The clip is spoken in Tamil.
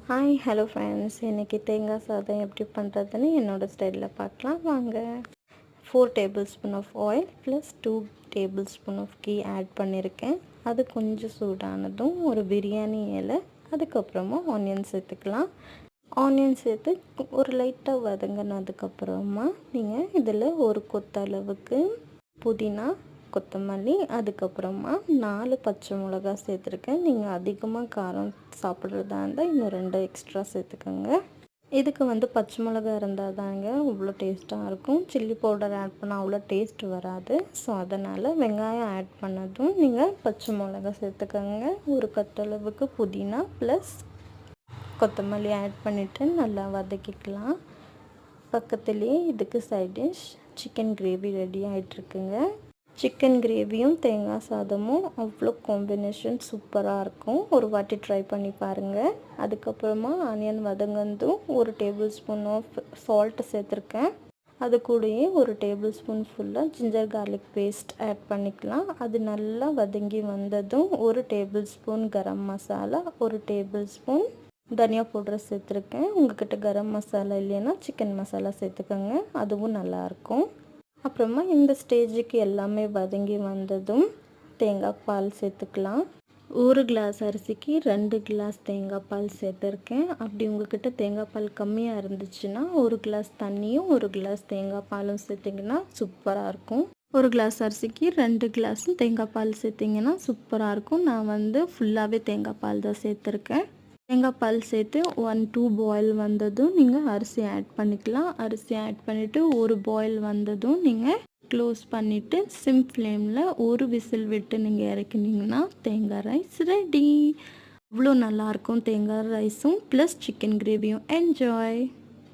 ஹாய் ஹலோ ஃப்ரெண்ட்ஸ், இன்றைக்கி தேங்காய் சாதம் எப்படி பண்ணுறதுன்னு என்னோடய ஸ்டைலில் பார்க்கலாம் வாங்க. 4 tablespoon of oil plus 2 tablespoon of ghee add பண்ணியிருக்கேன். அது கொஞ்சம் சூடானதும் ஒரு பிரியாணி இலை, அதுக்கப்புறமா ஆனியன் சேர்த்துக்கலாம். ஆனியன் சேர்த்து ஒரு லைட்டாக வதங்கினதுக்கப்புறமா நீங்கள் இதில் ஒரு கொத்தளவுக்கு புதினா, கொத்தமல்லி, அதுக்கப்புறமா 4 பச்சை மிளகா சேர்த்துருக்கேன். நீங்கள் அதிகமாக காரம் சாப்பிட்றதா இருந்தால் இன்னும் 2 எக்ஸ்ட்ரா சேர்த்துக்கோங்க. இதுக்கு பச்சை மிளகா இருந்தால் தாங்க இவ்வளோ டேஸ்ட்டாக இருக்கும். சில்லி பவுடர் ஆட் பண்ணால் அவ்வளோ டேஸ்ட் வராது. ஸோ அதனால் வெங்காயம் ஆட் பண்ணதும் நீங்கள் பச்சை மிளகா சேர்த்துக்கோங்க. ஒரு கட்டளவுக்கு புதினா ப்ளஸ் கொத்தமல்லி ஆட் பண்ணிவிட்டு நல்லா வதக்கிக்கலாம். பக்கத்துலேயே இதுக்கு side dish chicken gravy ready ஆகிட்டுருக்குங்க. சிக்கன் கிரேவியும் தேங்காய் சாதமும் அவ்வளோ காம்பினேஷன் சூப்பராக இருக்கும். ஒரு வாட்டி ட்ரை பண்ணி பாருங்கள். அதுக்கப்புறமா ஆனியன் வதங்கந்தும் ஒரு டேபிள் ஸ்பூன் ஆஃப் சால்ட் சேர்த்துருக்கேன். அது கூடயே ஒரு டேபிள் ஸ்பூன் ஃபுல்லாக ஜிஞ்சர் கார்லிக் பேஸ்ட் ஆட் பண்ணிக்கலாம். அது நல்லா வதங்கி வந்ததும் ஒரு டேபிள் ஸ்பூன் கரம் மசாலா, ஒரு டேபிள் ஸ்பூன் தனியா பவுடர் சேர்த்துருக்கேன். உங்கள்கிட்ட கரம் மசாலா இல்லைன்னா சிக்கன் மசாலா சேர்த்துக்கோங்க, அதுவும் நல்லாயிருக்கும். அப்புறமா இந்த ஸ்டேஜுக்கு எல்லாமே வதங்கி வந்ததும் தேங்காய் பால் சேர்த்துக்கலாம். 1 கிளாஸ் அரிசிக்கு 2 கிளாஸ் தேங்காய் பால் சேர்த்துருக்கேன். அப்படி உங்கள்கிட்ட தேங்காய் பால் கம்மியாக இருந்துச்சுன்னா 1 கிளாஸ் தண்ணியும் 1 கிளாஸ் தேங்காய் பாலும் சேர்த்திங்கன்னா சூப்பராக இருக்கும். 1 கிளாஸ் அரிசிக்கு 2 கிளாஸும் தேங்காய் பால் சேர்த்திங்கன்னா சூப்பராக இருக்கும். நான் ஃபுல்லாகவே தேங்காய் பால் தான் சேர்த்துருக்கேன். தேங்காய் பால் சேர்த்து 1-2 பாயில் வந்ததும் நீங்கள் அரிசி ஆட் பண்ணிக்கலாம். அரிசி ஆட் பண்ணிவிட்டு ஒரு பாயில் வந்ததும் நீங்கள் க்ளோஸ் பண்ணிவிட்டு சிம் ஃப்ளேமில் ஒரு விசில் விட்டு நீங்கள் இறக்குனீங்கன்னா தேங்காய் ரைஸ் ரெடி. அவ்வளோ நல்லாயிருக்கும் தேங்காய் ரைஸும் ப்ளஸ் சிக்கன் கிரேவியும். என்ஜாய்.